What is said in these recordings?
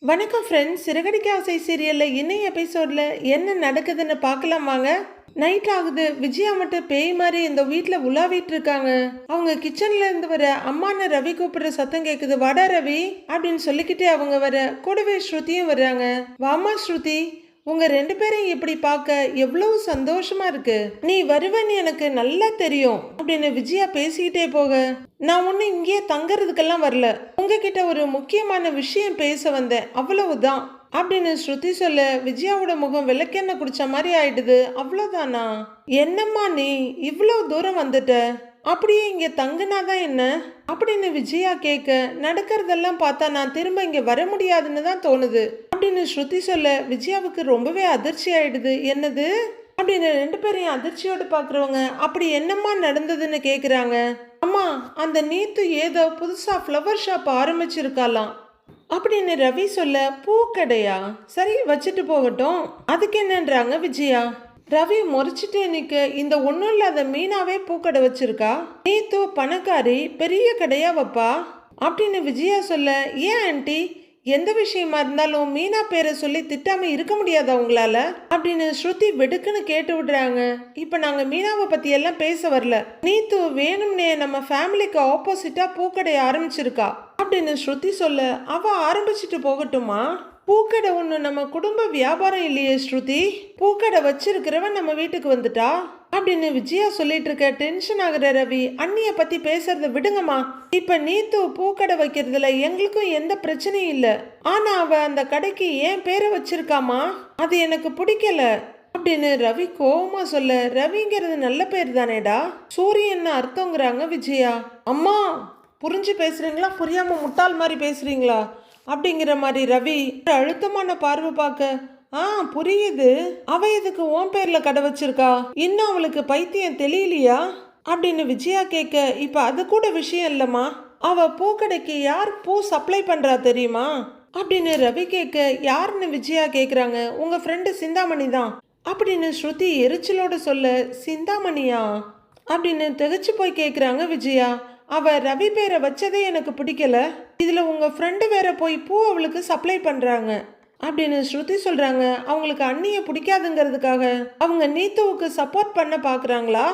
வணக்கம் ஃப்ரெண்ட்ஸ். சிறகடிக்க ஆசை சீரியலில் இன்னைய எபிசோடில் என்ன நடக்குதுன்னு பார்க்கலாம் வாங்க. நைட் ஆகுது. விஜயா மட்டும் பேய் மாதிரி இந்த வீட்டில் உலாவிட்டு இருக்காங்க. அவங்க கிச்சன்ல இருந்து வர அம்மான்னு ரவி கூப்பிடுற சத்தம் கேட்குது. வாடா ரவி அப்படின்னு சொல்லிக்கிட்டே அவங்க வர, கூடவே ஸ்ருதியும் வர்றாங்க. வாமா ஸ்ருதி, உங்க ரெண்டு பேரையும் இப்படி பார்க்க எவ்வளவு சந்தோஷமா இருக்கு. நீ வருவன்னு எனக்கு நல்லா தெரியும் அப்படின்னு விஜயா பேசிக்கிட்டே போக, நான் ஒன்னும் இங்கேயே தங்கறதுக்கெல்லாம் வரல, உங்ககிட்ட ஒரு முக்கியமான விஷயம் பேச வந்தேன், அவ்வளவுதான் அப்படின்னு ஸ்ருதி சொல்ல, விஜயாவோட முகம் விளக்கெண்ணெய் குடிச்ச மாதிரி ஆயிடுது. அவ்வளவுதானா? என்னம்மா நீ இவ்வளவு தூரம் வந்துட்ட, அப்படியே இங்க தங்குனாதான் என்ன அப்படின்னு விஜயா கேட்க, நடக்கிறதெல்லாம் பார்த்தா நான் திரும்ப இங்க வர முடியாதுன்னு தான் தோணுது அப்படின்னு ஸ்ருதி சொல்ல, விஜயாவுக்கு ரொம்பவே அதிர்ச்சி ஆயிடுது. என்னது அப்படின்னு ரெண்டு பேரையும் அதிர்ச்சியோடு பாக்குறவங்க, அப்படி என்னம்மா நடந்ததுன்னு கேக்குறாங்க. அம்மா, அந்த நீத்து ஏதோ புதுசா ஃப்ளவர் ஷாப் ஆரம்பிச்சிருக்காலாம் அப்படின்னு ரவி சொல்ல, பூக்கடையா? சரி, வச்சுட்டு போகட்டும், அதுக்கு என்னன்றாங்க விஜயா. ரவி முறைச்சிட்டே நிக்க, இந்த ஒன்றும் இல்லாத மீனாவே பூக்கடை வச்சிருக்கா, நீத்து பணக்காரி, பெரிய கடையா வைப்பா அப்படின்னு விஜயா சொல்ல, ஏன் ஆண்டி, எந்த விஷயமா இருந்தாலும் மீனா பேரை சொல்லி திட்டாம இருக்க முடியாதா உங்களால அப்படின்னு ஸ்ருதி வெடுக்குன்னு கேட்டு விடுறாங்க. இப்ப நாங்க மீனாவை பத்தி எல்லாம் பேச வரல, நீத்து வேணும்னே நம்ம ஃபேமிலிக்கு ஆப்போசிட்டா பூக்கடை ஆரம்பிச்சிருக்கா அப்படின்னு ஸ்ருதி சொல்ல, அவ ஆரம்பிச்சுட்டு போகட்டுமா, பூக்கடை ஒன்று நம்ம குடும்ப வியாபாரம் இல்லையே ஸ்ருதி, பூக்கடை வச்சிருக்கிறவன் நம்ம வீட்டுக்கு வந்துட்டா அப்படின்னு விஜயா சொல்லிட்டு இருக்க. டென்ஷன் ஆகுற ரவி, அண்ணிய பத்தி பேசுறத விடுங்கம்மா, இப்ப நீத்து பூக்கடை வைக்கிறதுல எங்களுக்கும் எந்த பிரச்சனையும் இல்ல, ஆனா அவ அந்த கடைக்கு ஏன் பேரை வச்சிருக்காமா, அது எனக்கு பிடிக்கல அப்படின்னு ரவி கோவமா சொல்ல, ரவிங்கிறது நல்ல பேர் தானேடா, சூரியன் அர்த்தங்கிறாங்க விஜயா. அம்மா, புரிஞ்சு பேசுறீங்களா, புரியாம முட்டாள் மாதிரி பேசுறீங்களா அப்படிங்கிற மாதிரி ரவி அழுத்தமான பார்வை பார்க்க, புரியுது, அவ இதுக்கு உன் பேர்ல கடை வச்சிருக்கா, இன்னும் அவளுக்கு பைத்தியம் தெரியலையா அப்படின்னு விஜயா கேட்க, இப்ப அது கூட விஷயம் இல்லம்மா, அவ பூக்கடைக்கு யார் பூ சப்ளை பண்றா தெரியுமா அப்படின்னு ரவி கேட்க, யாருன்னு விஜயா கேக்குறாங்க. உங்க ஃப்ரெண்டு சிந்தாமணி தான் அப்படின்னு ஸ்ருதி எரிச்சலோட சொல்ல, சிந்தாமணியா அப்படின்னு திகச்சு போய் கேக்குறாங்க விஜயா. அவ ரவி பேரை வச்சதே எனக்கு பிடிக்கல, இதுல உங்க ஃப்ரெண்டு வேற போய் பூ அவளுக்கு சப்ளை பண்றாங்க அப்படின்னு ஸ்ருதி சொல்றாங்க. அவங்களுக்கு அண்ணிய பிடிக்காதுங்கிறதுக்காக அவங்க நீத்துவுக்கு சப்போர்ட் பண்ண பாக்குறாங்களா,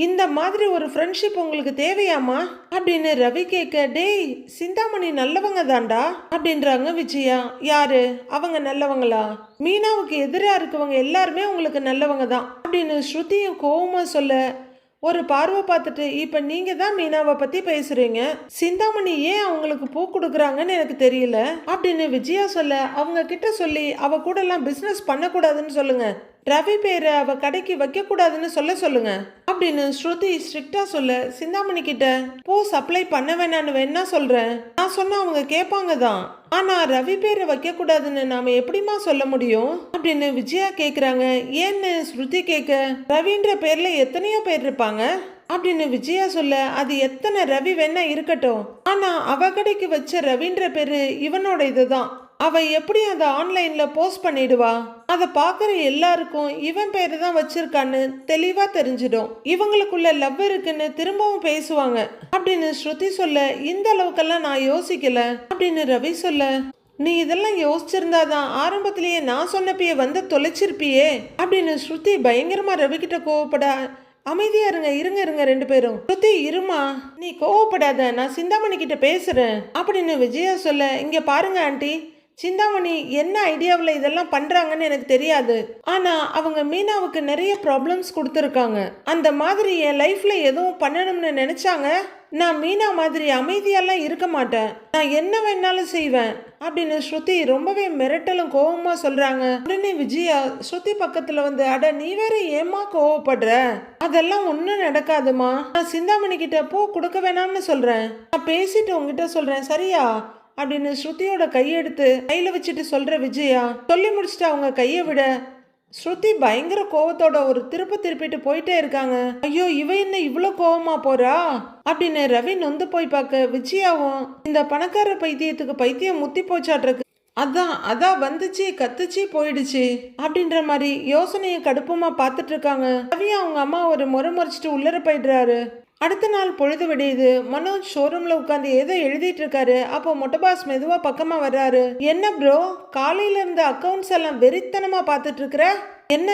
இந்த மாதிரி ஒரு ஃப்ரெண்ட்ஷிப் உங்களுக்கு தேவையாமா அப்படின்னு ரவி கேட்க, டேய் சிந்தாமணி நல்லவங்க தான்டா அப்படின்றாங்க விஜயா. யாரு அவங்க நல்லவங்களா, மீனாவுக்கு எதிராக இருக்கவங்க எல்லாருமே உங்களுக்கு நல்லவங்க தான் அப்படின்னு ஸ்ருதியும் கோவமா சொல்ல, ஒரு பார்வை பார்த்துட்டு, இப்ப நீங்க தான் மீனாவை பத்தி பேசுறீங்க, சிந்தாமணி ஏன் அவங்களுக்கு பூ கொடுக்குறாங்கன்னு எனக்கு தெரியல அப்படின்னு விஜயா சொல்ல, அவங்க கிட்ட சொல்லி அவ கூட எல்லாம் பிசினஸ் பண்ணக்கூடாதுன்னு சொல்லுங்க, ரவி பேரை அவ கடைக்கு வைக்க கூடாதுன்னு சொல்லுங்க அப்படின்னு ஸ்ருதி ஸ்ட்ரிக்டா சொல்ல, சிந்தாமணி கிட்ட பூ சப்ளை பண்ண வேணான்னு வேணா சொல்றேன், நான் சொன்னா அவங்க கேட்பாங்க தான், ஆனா ரவி பேரை வைக்க கூடாதுன்னு நாம எப்படிமா சொல்ல முடியும் அப்படின்னு விஜயா கேக்குறாங்க. ஏன்னு ஸ்ருதி கேட்க, ரவின்ற பேர்ல எத்தனையோ பேர் இருப்பாங்க அப்படின்னு விஜயா சொல்ல, அது எத்தனை ரவி வேணா இருக்கட்டும், ஆனா அவ கடைக்கு வச்ச ரவின்ற பேரு இவனோட இதுதான், அவ எப்படி அதை ஆன்லைன்ல போஸ்ட் பண்ணிடுவா, அதை பார்க்குற எல்லாருக்கும் இவன் பேரு தான் வச்சிருக்கான்னு தெளிவா தெரிஞ்சிடும், இவங்களுக்குள்ள லவ் இருக்குன்னு திரும்பவும் பேசுவாங்க அப்படின்னு ஸ்ருதி சொல்ல, இந்த அளவுக்கெல்லாம் நான் யோசிக்கல அப்படின்னு ரவி சொல்ல, நீ இதெல்லாம் யோசிச்சிருந்தாதான் ஆரம்பத்திலேயே நான் சொன்னப்பயே வந்து தொலைச்சிருப்பியே அப்படின்னு ஸ்ருதி பயங்கரமா ரவி கிட்ட கோவப்பட, அமைதியா இருங்க, இருங்க இருங்க ரெண்டு பேரும், ஸ்ருதி இருமா, நீ கோவப்படாத, நான் சிந்தாமணி கிட்ட பேசுறேன் அப்படின்னு விஜயா சொல்ல, இங்க பாருங்க ஆண்டி, சிந்தாமணி என்ன ஐடியாவில் இதெல்லாம் பண்றாங்கன்னு எனக்கு தெரியாது, ஆனா அவங்க மீனாவுக்கு நிறைய ப்ராப்ளம்ஸ் கொடுத்துருக்காங்க, அந்த மாதிரி என் லைஃப்ல எதுவும் பண்ணணும்னு நினைச்சாங்க, நான் மீனா மாதிரி அமைதியெல்லாம் இருக்க மாட்டேன், நான் என்ன வேணாலும் செய்வேன் அப்படின்னு ஸ்ருதி ரொம்பவே மிரட்டலும் கோவமா சொல்றாங்க. உடனே விஜயா ஸ்ருதி பக்கத்துல வந்து, அட நீ வேற ஏமா கோவப்படுற, அதெல்லாம் ஒன்றும் நடக்காதுமா, நான் சிந்தாமணி கிட்ட பூ கொடுக்க வேணாம்னு சொல்றேன், நான் பேசிட்டு உங்ககிட்ட சொல்றேன் சரியா அப்படின்னு ஸ்ருதியோட கையெடுத்து கையில வச்சுட்டு சொல்ற விஜயா. சொல்லி முடிச்சுட்டு அவங்க கையை விட ஸ்ருதி பயங்கர கோவத்தோட ஒரு திருப்பிட்டு போயிட்டே இருக்காங்க. ஐயோ, இவ என்ன இவ்வளோ கோவமா போறா அப்படின்னு ரவி நொந்து போய் பார்க்க, விஜயாவும் இந்த பணக்கார பைத்தியத்துக்கு பைத்தியம் முத்தி போச்சாட்டிருக்கு, அதான் வந்துச்சு கத்துச்சு போயிடுச்சு அப்படின்ற மாதிரி யோசனையை கடுப்புமா பார்த்துட்டு இருக்காங்க. ரவி அவங்க அம்மா ஒரு முறைச்சிட்டு உள்ளர போயிடுறாரு. அடுத்த நாள் பொழுது விடியுது. மனோஜ் ஷோரூம்ல உட்காந்து ஏதோ எழுதிட்டு இருக்காரு. அப்போ மொட்டை பாஸ் மெதுவா பக்கமா வர்றாரு. என்ன ப்ரோ, காலையில இருந்த அக்கவுண்ட்ஸ் எல்லாம் வெறித்தனமா பார்த்துட்டு இருக்கிற? என்ன,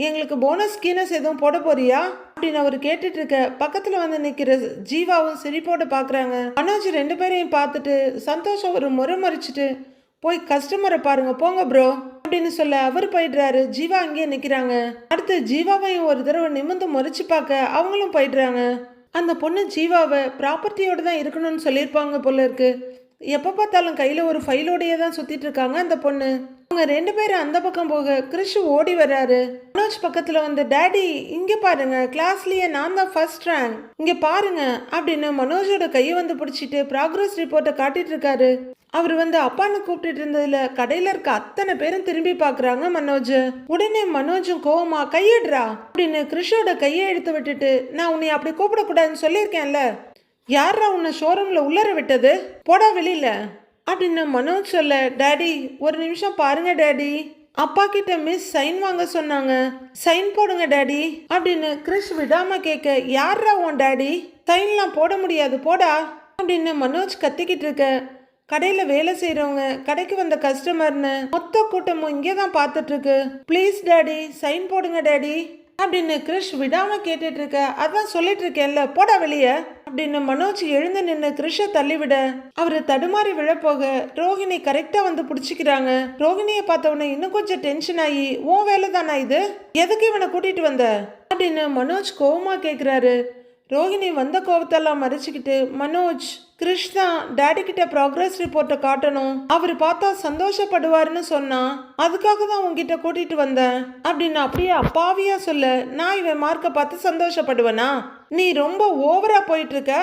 எங்களுக்கு போனஸ் கீனஸ் எதுவும் போட போறியா அப்படின்னு அவர் கேட்டுட்டு இருக்க பக்கத்துல வந்து நிக்கிற ஜீவாவும் சிரிப்போட பாக்குறாங்க. மனோஜ் ரெண்டு பேரையும் பார்த்துட்டு சந்தோஷம் ஒரு முறை மறிச்சிட்டு, போய் கஸ்டமரை பாருங்க போங்க ப்ரோ அப்படின்னு சொல்ல அவர் போயிடுறாரு. ஜீவா அங்கேயே நிக்கிறாங்க. அடுத்து ஜீவாவையும் ஒரு தடவை நிமிர்ந்து முறைச்சு பார்க்க அவங்களும் போயிடுறாங்க. அந்த பொண்ணு ஜீவாவை ப்ராப்பர்ட்டியோட தான் இருக்கணும்னு சொல்லியிருப்பாங்க போல இருக்கு. எப்போ பார்த்தாலும் கையில் ஒரு ஃபைலோடையே தான் சுற்றிட்டு இருக்காங்க அந்த பொண்ணு. அவங்க ரெண்டு பேரும் அந்த பக்கம் போக கிறிஷ் ஓடி வர்றாரு. மனோஜ் பக்கத்தில் வந்து, டேடி இங்கே பாருங்க, கிளாஸ்லேயே நான் தான் ஃபர்ஸ்ட் ரேங்க், இங்கே பாருங்க அப்படின்னு மனோஜோட கையை வந்து பிடிச்சிட்டு ப்ராக்ரஸ் ரிப்போர்ட்டை காட்டிட்டு இருக்காரு. அவர் வந்து அப்பான்னு கூப்பிட்டு இருந்ததுல கடையில இருக்க அத்தனை பேரும் திரும்பி பாக்குறாங்க மனோஜ். உடனே மனோஜும் கோவமா, கையிடுறா அப்படின்னு கிறிஷோட கையை எடுத்து விட்டுட்டு, நான் உன்னை அப்படி கூப்பிடக்கூடாதுன்னு சொல்லியிருக்கேன்ல, யாரா உன்னை ஷோரூம்ல உள்ளர விட்டது, போடா வெளியில அப்படின்னு மனோஜ் சொல்ல, டேடி ஒரு நிமிஷம் பாருங்க டேடி, அப்பா கிட்ட மிஸ் சைன் வாங்க சொன்னாங்க, சைன் போடுங்க டேடி அப்படின்னு கிறிஷ் விடாம கேட்க, யாரா உன் டேடி, சைன்லாம் போட முடியாது போடா அப்படின்னு மனோஜ் கத்திக்கிட்டு இருக்க கடையில் வேலை செய்கிறவங்க, கடைக்கு வந்த கஸ்டமர்னு மொத்த கூட்டமும் இங்கே தான் பார்த்துட்டு இருக்கு. ப்ளீஸ் டேடி சைன் போடுங்க டேடி அப்படின்னு கிறிஷ் விடாம கேட்டுட்டு இருக்க. அதான் சொல்லிட்டு இருக்கேன்ல, போடா வெளியே அப்படின்னு மனோஜ் எழுந்து நின்று கிறிஷை தள்ளிவிட அவரு தடுமாறி விழப்போக ரோஹிணி கரெக்டா வந்து பிடிச்சிக்கிறாங்க. ரோஹிணியை பார்த்தவொடனே இன்னும் கொஞ்சம் டென்ஷன் ஆகி, உன் வேலை தானா இது, எதுக்கு இவனை கூட்டிட்டு வந்த அப்படின்னு மனோஜ் கோவமா கேட்குறாரு. ரோஹிணி வந்த கோவத்தெல்லாம் மறைச்சிக்கிட்டு, மனோஜ், கிறிஷ் தான் டேடி கிட்ட ப்ராக்ரஸ் ரிப்போர்ட்டை காட்டணும், அவர் பார்த்தா சந்தோஷப்படுவாருன்னு சொன்னா, அதுக்காக தான் உங்ககிட்ட கூட்டிட்டு வந்தேன் அப்படின்னு அப்படியே அப்பாவியா சொல்ல, நான் இவன் மார்க்கை பார்த்து சந்தோஷப்படுவேனா, நீ ரொம்ப ஓவரா போயிட்டு இருக்க,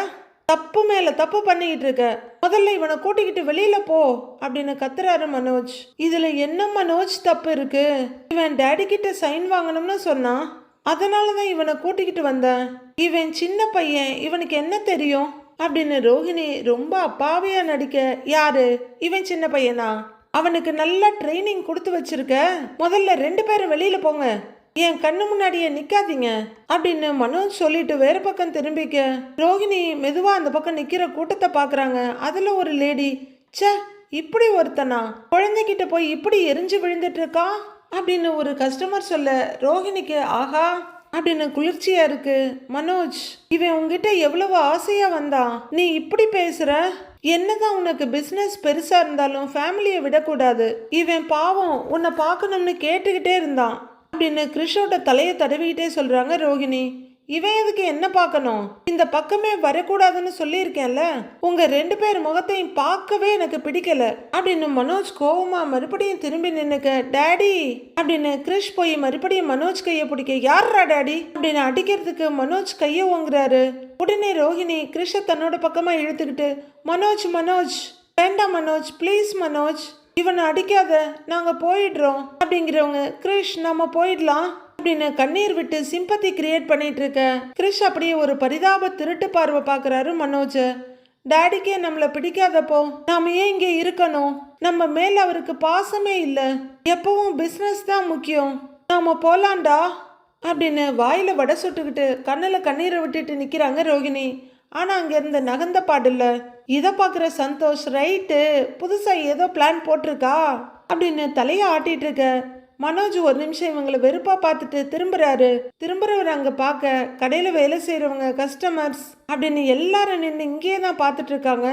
தப்பு மேல தப்பு பண்ணிக்கிட்டு இருக்க, முதல்ல இவனை கூட்டிக்கிட்டு வெளியில போ அப்படின்னு கத்துறாரு மனோஜ். இதுல என்ன மனோஜ் தப்பு இருக்கு, இவன் டேடி கிட்ட சைன் வாங்கணும்னு சொன்னா, அதனாலதான் இவனை கூட்டிக்கிட்டு வந்தேன், இவன் சின்ன பையன், இவனுக்கு என்ன தெரியும் அப்படின்னு ரோஹிணி ரொம்ப அப்பாவியா நடிக்க, யாரு இவன் சின்ன பையனா, அவனுக்கு நல்லா ட்ரைனிங் கொடுத்து வச்சிருக்க, முதல்ல ரெண்டு பேரும் வெளியில போங்க, என் கண்ணு முன்னாடியே நிக்காதீங்க அப்படின்னு மனோஜ் சொல்லிட்டு வேற பக்கம் திரும்பிக்க ரோஹிணி மெதுவா அந்த பக்கம் நிக்கிற கூட்டத்தை பாக்குறாங்க. அதுல ஒரு லேடி, சே இப்படி ஒருத்தனா குழந்தைகிட்ட போய் இப்படி எரிஞ்சு விழுந்துட்டு இருக்கா அப்படின்னு ஒரு கஸ்டமர் சொல்ல, ரோஹிணிக்கு ஆஹா அப்படின்னு குளிர்ச்சியா இருக்கு. மனோஜ், இவன் உங்ககிட்ட எவ்வளவு ஆசையா வந்தான், நீ இப்படி பேசுற, என்னதான் உனக்கு பிசினஸ் பெருசா இருந்தாலும் ஃபேமிலியை விடக்கூடாது, இவன் பாவம் உன்னை பார்க்கணும்னு கேட்டுக்கிட்டே இருந்தான் அப்படின்னு கிறிஷோட தலையை தடவிக்கிட்டே சொல்றாங்க ரோஹிணி. இவன் எதுக்கு என்ன பார்க்கணும், இந்த பக்கமே வரக்கூடாதுன்னு சொல்லியிருக்கேன்ல, உங்க ரெண்டு பேர் முகத்தையும் பார்க்கவே எனக்கு பிடிக்கல அப்படின்னு மனோஜ் கோவமா மறுபடியும் திரும்பி நின்னுக்க, டேடி அப்படின்னு கிறிஷ் போய் மறுபடியும் மனோஜ் கையை பிடிக்க, யாரா டேடி அப்படின்னு அடிக்கிறதுக்கு மனோஜ் கையை ஓங்குறாரு. உடனே ரோஹிணி கிறிஷை தன்னோட பக்கமா இழுத்துக்கிட்டு, மனோஜ் மனோஜ் வேண்டாம் மனோஜ், ப்ளீஸ் மனோஜ், இவனை அடிக்காத, நாங்க போயிடுறோம் அப்படிங்கிறவங்க, கிறிஷ் நம்ம போயிடலாம் அப்படின்னு கண்ணீர் விட்டு சிம்பத்தி கிரியேட் பண்ணிட்டு இருக்க கிறிஷ் அப்படியே ஒரு பரிதாப திருட்டு பார்வை பாக்குறாரு மனோஜ். டாடிக்கே நம்மள பிடிக்காதப்போ நாம ஏன் இங்கே இருக்கணும், நம்ம மேல அவருக்கு பாசமே இல்லை, எப்பவும் பிசினஸ் தான் முக்கியம், நாம போலாண்டா அப்படின்னு வாயில வடை சுட்டுக்கிட்டு கண்ணுல கண்ணீரை விட்டுட்டு நிக்கிறாங்க ரோகிணி. ஆனா அங்க இருந்த நகர்ந்த பாடில்ல. இதை பாக்குற சந்தோஷ், ரைட்டு புதுசா ஏதோ பிளான் போட்டிருக்கா அப்படின்னு தலையை ஆட்டிட்டு இருக்க மனோஜ் ஒரு நிமிஷம் இவங்களை வெறுப்பா பார்த்துட்டு திரும்புறவர் அங்க பார்க்க கடையில வேலை செய்யறவங்க, கஸ்டமர்ஸ் அப்படின்னு எல்லாரும் நின்று இங்கேயே தான் பார்த்துட்டு இருக்காங்க.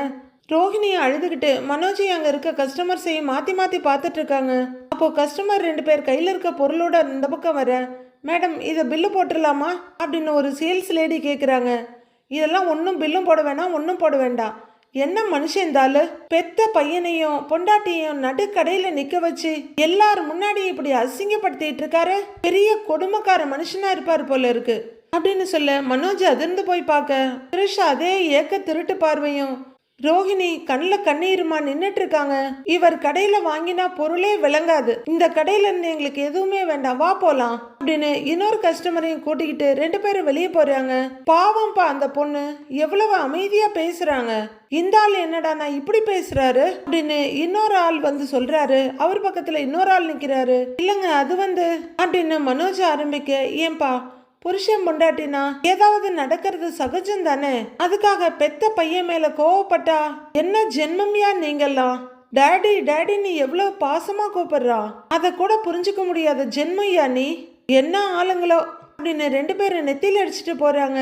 ரோஹிணியை அழுதுகிட்டு மனோஜை அங்க இருக்க கஸ்டமர்ஸையும் மாத்தி மாத்தி பார்த்துட்டு இருக்காங்க. அப்போ கஸ்டமர் ரெண்டு பேர் கையில இருக்க பொருளோட இந்த பக்கம் வர, மேடம் இதை பில்லு போட்டுடலாமா அப்படின்னு ஒரு சேல்ஸ் லேடி கேட்குறாங்க. இதெல்லாம் ஒன்றும் பில்லும் போட வேணாம், ஒன்றும் போட வேண்டாம், என்ன மனுஷன் இருந்தாலும் பெத்த பையனையும் பொண்டாட்டியையும் நடுக்கடையில நிக்க வச்சு எல்லாரும் முன்னாடி இப்படி அசிங்கப்படுத்திட்டு இருக்காரு, பெரிய கொடுமைக்கார மனுஷனா இருப்பாரு போல இருக்கு அப்படின்னு சொல்ல மனோஜ் அதிர்ந்து போய் பார்க்க கிரிஷ் அதே ஏக்க திருட்டு பார்வையும், ரோஹிணி கண்ணில் கண்ணீருமா நின்றுட்டு இருக்காங்க. இவர் கடையில வாங்கினா பொருளே விளங்காது, இந்த கடையில இருந்து எங்களுக்கு எதுவுமே வேண்டாம், வா போலாம் அப்படின்னு இன்னொரு கஸ்டமரையும் கூட்டிக்கிட்டு ரெண்டு பேரும் வெளியே போறாங்க. பாவம்பா அந்த பொண்ணு எவ்வளவு அமைதியா பேசுறாங்க, இந்த ஆள் என்னடா நான் இப்படி பேசுறாரு அப்படின்னு இன்னொரு ஆள் வந்து சொல்றாரு. அவர் பக்கத்துல இன்னொரு ஆள் நிக்கிறாரு. இல்லைங்க அது வந்து அப்படின்னு மனோஜ் ஆரம்பிக்க, ஏன்பா புருஷன் பொண்டாட்டினா ஏதாவது நடக்கிறது சகஜம் தானே. அதுக்காக பெத்த பையன் மேல கோவப்பட்டா என்ன ஜென்மம்யா நீங்கெல்லாம். டாடி டாடி நீ எவ்வளவு பாசமா கூப்பிடுறா, அத கூட புரிஞ்சுக்க முடியாத ஜென்மையா நீ. என்ன ஆளுங்களோ அப்படின்னு 2 பேரும் நெத்தியில அடிச்சுட்டு போறாங்க.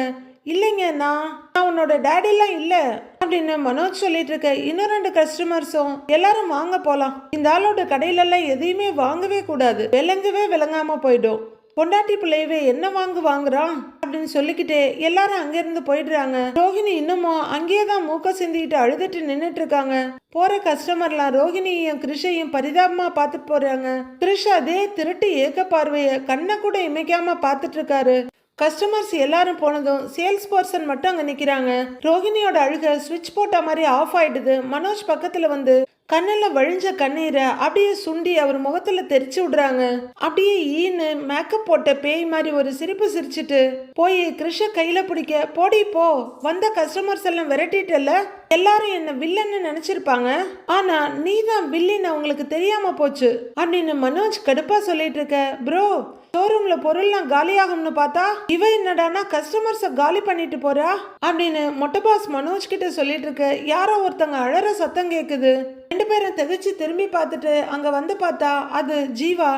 இல்லைங்க நான் உன்னோட டேடிலாம் இல்ல அப்படின்னு மனோஜ் சொல்லிட்டு இருக்க. இன்னும் 2 கஸ்டமர்ஸும் எல்லாரும் வாங்க போலாம், இந்த ஆளோட கடையில எல்லாம் எதையுமே வாங்கவே கூடாது, விளங்கவே விளங்காம போயிடும். பொண்டாட்டி பிள்ளையவே என்ன வாங்குறான் அப்படின்னு சொல்லிக்கிட்டே எல்லாரும் அங்கிருந்து போயிடுறாங்க. ரோஹிணி இன்னமும் அங்கேயே தான் மூக்க சிந்திக்கிட்டு அழுதுட்டு நின்னுட்டு இருக்காங்க. போற கஸ்டமர்லாம் ரோஹிணியையும் கிருஷையும் பரிதாபமா பார்த்துட்டு போறாங்க. கிருஷ் அதே திருட்டு ஏக்க பார்வைய கண்ணை கூட இமைக்காம பார்த்துட்டு இருக்காரு. கஸ்டமர்ஸ் எல்லாரும் போனதும் சேல்ஸ் பர்சன் மட்டும் அங்க நிக்கிறாங்க. ரோஹிணியோட அழுக ஸ்விட்ச் போட்ட மாதிரி ஆஃப் ஆயிடுது. மனோஜ் பக்கத்துல வந்து கண்ணில் வழிஞ்ச கண்ணீரை அப்படியே சுண்டி அவர் முகத்துல தெரிச்சு விடுறாங்க. அப்படியே ஈன்னு மேக்கப் போட்ட பேய் மாதிரி ஒரு சிரிப்பு சிரிச்சுட்டு போய் கிருஷ கையில பிடிக்க, போடி போ, வந்த கஸ்டமர்ஸ் எல்லாம் விரட்டிட்டல, எல்லாரும் என்ன வில்லன்னு நினைச்சிருப்பாங்க, ஆனா நீ தான் வில்லின்னு அவங்களுக்கு தெரியாம போச்சு அப்படின்னு மனோஜ் கடுப்பா சொல்லிட்டு இருக்க. ப்ரோ ஷோரூம்ல பொருள்லாம் காலியாகும்னு பார்த்தா இவ என்னடானா கஸ்டமர்ஸ காலி பண்ணிட்டு போறா அப்படின்னு மொட்டை பாஸ் மனோஜ் கிட்ட சொல்லிட்டு இருக்க. யாரோ ஒருத்தங்க அழற சத்தம் கேக்குது. 2 பேரும் திகச்சு திரும்பி பார்த்துட்டு அங்க வந்து பார்த்தா அது ஜீவா.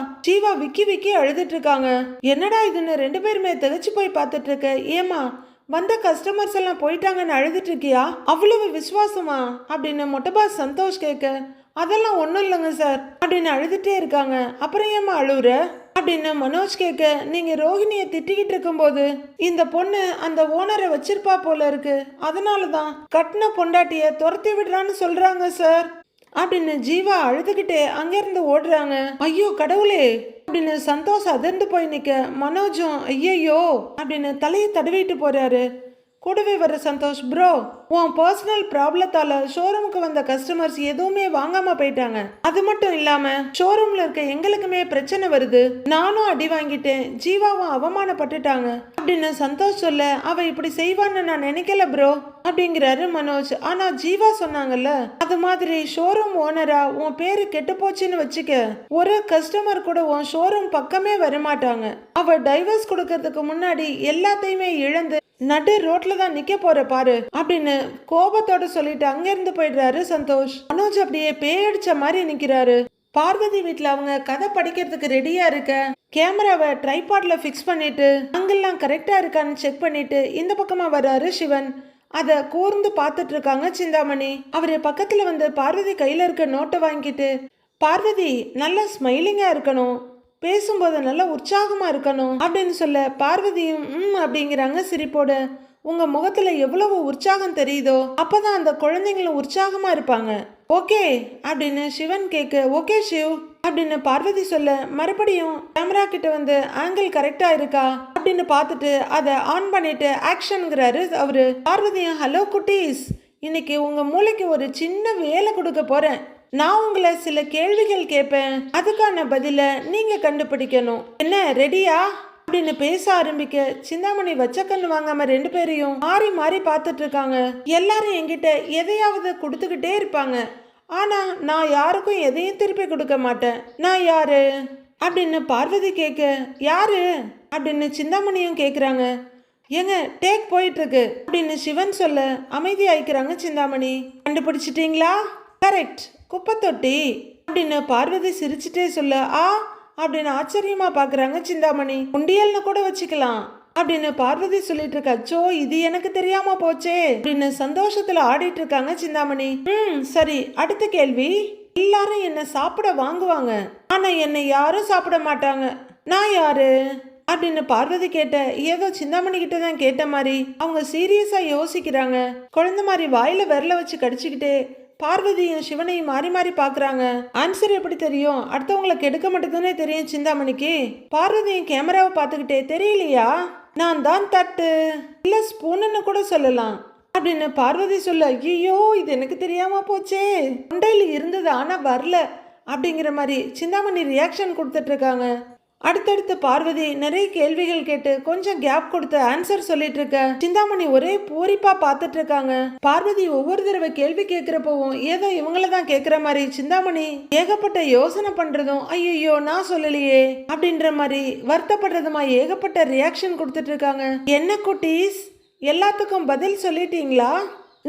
விக்கி விக்கி அழுதுட்டு இருக்காங்க. என்னடா இதுன்னு 2 பேருமே திகச்சு போய் பார்த்துட்டு இருக்க. ஏமா வந்த கஸ்டமர்ஸ் எல்லாம் போயிட்டாங்கன்னு அழுதுட்டு இருக்கியா, அவ்வளவு விசுவாசமா அப்படின்னு மொட்டை பாஸ் சந்தோஷ் கேட்க. அதெல்லாம் ஒன்றும் இல்லைங்க சார் அப்படின்னு அழுதுட்டே இருக்காங்க. அப்புறம் ஏமா அழுவுற அப்படின்னு மனோஜ் கேட்க. நீங்க ரோஹிணியை திட்டிக்கிட்டு இருக்கும்போது இந்த பொண்ணு அந்த ஓனரை வச்சிருப்பா போல இருக்கு, அதனாலதான் கட்டின பொண்டாட்டிய துரத்தி விடுறான்னு சொல்றாங்க சார் அப்படின்னு ஜீவா அழுதுகிட்டே அங்கிருந்து ஓடுறாங்க. ஐயோ கடவுளே அப்படின்னு சந்தோஷ் அதிர்ந்து போய் நிக்க. மனோஜும் ஐயோ அப்படின்னு தலையை தடவிட்டு போறாரு. கூடவே வர சந்தோஷ், ப்ரோ உன் பர்சனல் ப்ராப்ளத்தால ஷோரூமுக்கு வந்த கஸ்டமர்ஸ் எதுவுமே வாங்காம போயிட்டாங்க, அது மட்டும் இல்லாம ஷோரூம்ல இருக்க எங்களுக்குமே பிரச்சனை வருது, நானும் அடி வாங்கிட்டேன், ஜீவாவும் அவமானப்பட்டுட்டாங்க அப்படின்னு சந்தோஷ் சொல்ல. அவ இப்படி செய்வான்னு நான் நினைக்கல ப்ரோ அப்படிங்கிறாரு மனோஜ். ஆனா ஜீவா சொன்னாங்கல்ல, அது மாதிரி ஷோரூம் ஓனரா உன் பேரு கெட்டு போச்சுன்னு வச்சுக்க, ஒரு கஸ்டமர் கூட உன் ஷோரூம் பக்கமே வரமாட்டாங்க, அவ டைவர்ஸ் கொடுக்கறதுக்கு முன்னாடி எல்லாத்தையுமே இழந்து நடு ரோட்ல தான் நிக்க போற பாரு அப்படின்னு கோபத்தோட சொல்லிட்டு அங்கிருந்து போயிடுறாரு சந்தோஷ். மனோஜ் அப்படியே பேயடிச்ச மாதிரி நிக்கிறாரு. பார்வதி வீட்டுல அவங்க கதை படிக்கிறதுக்கு ரெடியா இருக்க. கேமராவை ட்ரைபாட்ல பிக்ஸ் பண்ணிட்டு அங்கெல்லாம் கரெக்டா இருக்கான்னு செக் பண்ணிட்டு இந்த பக்கமா வர்றாரு சிவன். அத கூர்ந்து பார்த்துட்டு இருக்காங்க சிந்தாமணி. அவரு பக்கத்துல வந்து பார்வதி கையில இருக்க நோட்டை வாங்கிட்டு, பார்வதி நல்ல ஸ்மைலிங்கா இருக்கணும், பேசும்போது நல்ல உற்சாகமா இருக்கணும் அப்படின்னு சொல்ல. பார்வதியும் அப்படிங்கிறாங்க சிரிப்போட. உங்க முகத்துல எவ்வளவு உற்சாகம் தெரியுதோ அப்பதான் அந்த குழந்தைங்களும் உற்சாகமா இருப்பாங்க, ஓகே அப்படின்னு சிவன் கேட்க. ஓகே சிவ் அப்படின்னு பார்வதி சொல்ல. மறுபடியும் கேமரா கிட்ட வந்து ஆங்கிள் கரெக்டா இருக்கா அப்படின்னு பார்த்துட்டு அதை ஆன் பண்ணிட்டு ஆக்ஷன்ங்கிறாரு அவரு. பார்வதியும் ஹலோ குட்டீஸ், இன்னைக்கு உங்க மூளைக்கு ஒரு சின்ன வேலை கொடுக்க போறேன், நான் உங்களை சில கேள்விகள் கேட்பேன், அதுக்கான பதில நீங்க கண்டுபிடிக்கணும், என்ன ரெடியா அப்படின்னு பேச ஆரம்பிக்க. சிந்தாமணி வச்ச கண்ணு வாங்காம 2 பேரையும் மாறி மாறி பார்த்துட்டு இருக்காங்க. எல்லாரும் என்கிட்ட எதையாவது கொடுத்துக்கிட்டே இருப்பாங்க, ஆனா நான் யாருக்கும் எதையும் திருப்பி கொடுக்க மாட்டேன், நான் யாரு அப்படின்னு பார்வதி கேட்க. யாரு அப்படின்னு சிந்தாமணியும் கேக்குறாங்க. ஏங்க டேக் போயிட்டு இருக்கு அப்படின்னு சிவன் சொல்ல அமைதி ஆயிக்கிறாங்க சிந்தாமணி. கண்டுபிடிச்சிட்டீங்களா? கரெக்ட், குப்பை தொட்டி அப்படின்னு பார்வதி சிரிச்சுட்டே சொல்ல. அப்படின்னு ஆச்சரியமா பாக்குறாங்க சிந்தாமணி. உண்டியல்னு கூட வச்சுக்கலாம் அப்படின்னு பார்வதி சொல்லிட்டு இருக்கா. அச்சோ இது எனக்கு தெரியாம போச்சே அப்படின்னு சந்தோஷத்துல ஆடிட்டு இருக்காங்க சிந்தாமணி. சரி அடுத்த கேள்வி. எல்லாரும் என்ன சாப்பிட வாங்குவாங்க, ஆனா என்னை யாரும் சாப்பிட மாட்டாங்க, நான் யாரு அப்படின்னு பார்வதி கேட்ட. ஏதோ சிந்தாமணி கிட்ட தான் கேட்ட மாதிரி அவங்க சீரியஸா யோசிக்கிறாங்க. குழந்தை மாதிரி வாயில விரல வச்சு கடிச்சுக்கிட்டே பார்வதியும் சிவனையும் மாறி மாறி பாக்குறாங்க. ஆன்சர் எப்படி தெரியும், அடுத்தவங்களை கெடுக்க மட்டும்தானே தெரியும் சிந்தாமணிக்கு. பார்வதியும் கேமராவை பார்த்துக்கிட்டே, தெரியலையா, நான் தான் தட்டு இல்ல ஸ்பூன்னு கூட சொல்லலாம் அப்படின்னு பார்வதி சொல்ல. ஐயோ இது எனக்கு தெரியாம போச்சே, தொண்டையில இருந்தது ஆனா வரல அப்படிங்கிற மாதிரி சிந்தாமணி ரியாக்ஷன் கொடுத்துட்டு இருக்காங்க. அடுத்தடுத்து பார்வதி நிறைய கேள்விகள் கேட்டு கொஞ்சம் கேப் கொடுத்து ஆன்சர் சொல்லிட்டு இருக்க சிந்தாமணி ஒரே பூரிப்பா பார்த்துட்டு இருக்காங்க. பார்வதி ஒவ்வொரு தடவை கேள்வி கேட்கிறப்பவும் ஏதோ இவங்களதான் கேட்கிற மாதிரி சிந்தாமணி ஏகப்பட்ட யோசனை பண்றதும் ஐயோ நான் சொல்லலையே அப்படின்ற மாதிரி வருத்தப்படுறதுமா ஏகப்பட்ட ரியாக்ஷன் கொடுத்துட்டு இருக்காங்க. என்ன குட்டீஸ், எல்லாத்துக்கும் பதில் சொல்லிட்டீங்களா?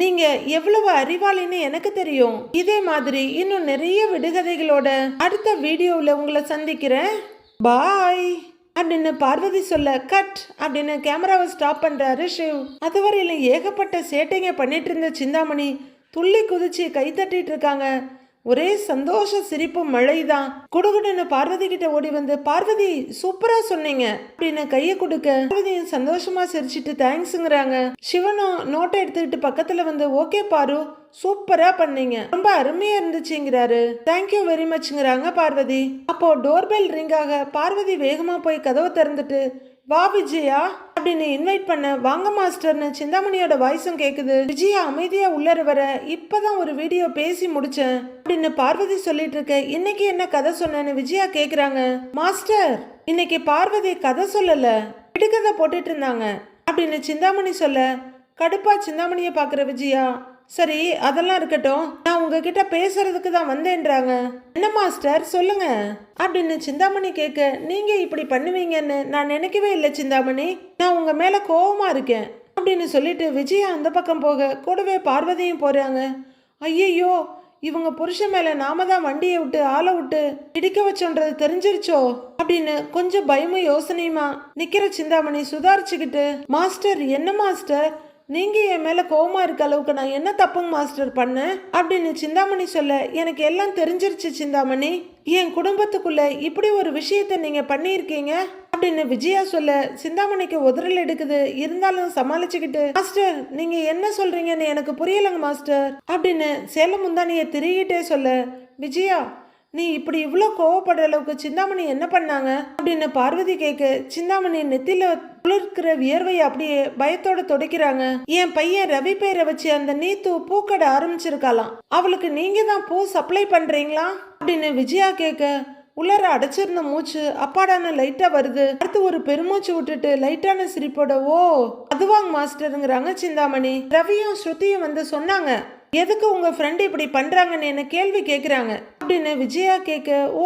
நீங்க எவ்வளவு அறிவாளின்னு எனக்கு தெரியும். இதே மாதிரி இன்னும் நிறைய விடுகதைகளோட அடுத்த வீடியோவில் உங்களை சந்திக்கிறேன். பாய் அப்படின்னு பார்வதி சொல்ல கட் அப்படின்னு கேமராவை ஸ்டாப் பண்றாரு சிவ். அதுவரையில ஏகப்பட்ட சேட்டைங்க பண்ணிட்டு இருந்த சிந்தாமணி துள்ளி குதிச்சு கை தட்டிட்டு இருக்காங்க. ஒரே சந்தோஷ சிரிப்பு மழைதான். குடுகுடுன்னு பார்வதி கிட்ட ஓடி வந்து பார்வதி சூப்பரா சொன்னீங்க அப்படின்னு கைய கொடுக்க பார்வதியும் சந்தோஷமா சிரிச்சிட்டு தேங்க்ஸ்ங்கிறாங்க. சிவனும் நோட்டை எடுத்துக்கிட்டு பக்கத்துல வந்து ஓகே பாரு சூப்பரா பண்ணீங்க, ரொம்ப அருமையா இருந்துச்சுங்கிறாரு. தேங்க்யூ வெரி மச்ங்கிறாங்க பார்வதி. அப்போ டோர்பெல் ரிங் ஆக பார்வதி வேகமா போய் கதவை திறந்துட்டு வா விஜயா அப்படின்னு இன்வைட் பண்ண வாங்க மாஸ்டர்னு சிந்தாமணியோட வாய்ஸும் கேக்குது. விஜயா அமைதியா உள்ளர வர இப்பதான் ஒரு வீடியோ பேசி முடிச்சேன் அப்படின்னு பார்வதி சொல்லிட்டு இருக்க. இன்னைக்கு என்ன கதை சொன்னேன்னு விஜயா கேக்குறாங்க. மாஸ்டர் இன்னைக்கு பார்வதி கதை சொல்லல விடுகதை போட்டுட்டு இருந்தாங்க அப்படின்னு சிந்தாமணி சொல்ல கடுப்பா சிந்தாமணியை பாக்குற விஜயா சரி அதெல்லாம் இருக்கட்டும், நான் உங்ககிட்ட பேசுறதுக்கு தான் வந்தேன்றாங்க. என்ன மாஸ்டர் சொல்லுங்க அப்படின்னு சிந்தாமணி கேட்க நீங்க இப்படி பண்ணுவீங்கன்னு நான் நினைக்கவே இல்லை சிந்தாமணி, நான் உங்க மேல கோவமா இருக்கேன் அப்படின்னு சொல்லிட்டு விஜயா அந்த பக்கம் போக கூடவே பார்வதியும் போறாங்க. ஐயையோ இவங்க புருஷன் மேல நாம தான் வண்டியை விட்டு ஆளை விட்டு இடிக்க வச்சோன்றது தெரிஞ்சிருச்சோ அப்படின்னு கொஞ்சம் பயமும் யோசனையுமா நிக்கிற சிந்தாமணி சுதாரிச்சுக்கிட்டு மாஸ்டர் என்ன மாஸ்டர் நீங்க என் மேல கோவமா இருக்க அளவுக்கு நான் என்ன தப்புங்க மாஸ்டர் பண்ணேன் அப்படின்னு சிந்தாமணி சொல்ல எனக்கு எல்லாம் தெரிஞ்சிருச்சு சிந்தாமணி, என் குடும்பத்துக்குள்ள இப்படி ஒரு விஷயத்த நீங்க பண்ணியிருக்கீங்க அப்படின்னு விஜயா சொல்ல சிந்தாமணிக்கு உதறல் எடுக்குது. இருந்தாலும் சமாளிச்சுக்கிட்டு மாஸ்டர் நீங்க என்ன சொல்றீங்கன்னு எனக்கு புரியலங்க மாஸ்டர் அப்படின்னு சேலம் முந்தானிய திருகிட்டே சொல்ல விஜயா நீ இப்படி இவ்வளோ கோவப்படுற அளவுக்கு சிந்தாமணி என்ன பண்ணாங்க அப்படின்னு பார்வதி கேட்க சிந்தாமணி நெத்தில குளிர்க்கிற வியர்வையை அப்படியே பயத்தோட துடைக்கிறாங்க. என் பையன் ரவி பேரை வச்சு அந்த நீத்து பூக்கடை ஆரம்பிச்சிருக்காளாம், அவளுக்கு நீங்க தான் பூ சப்ளை பண்றீங்களா அப்படின்னு விஜயா கேட்க உள்ளர அடைச்சிருந்த மூச்சு அப்பாடான லைட்டா வருது. அடுத்து ஒரு பெருமூச்சு விட்டுட்டு லைட்டான சிரிப்போட ஓ அதுவாங்க மாஸ்டருங்கிறாங்க சிந்தாமணி. ரவியும் ஸ்ருதியும் வந்து சொன்னாங்க எதுக்கு உங்க ஃப்ரெண்ட் இப்படி பண்றாங்கன்னு என்ன கேள்வி கேக்குறாங்க அப்படின்னு விஜயா கேட்க ஓ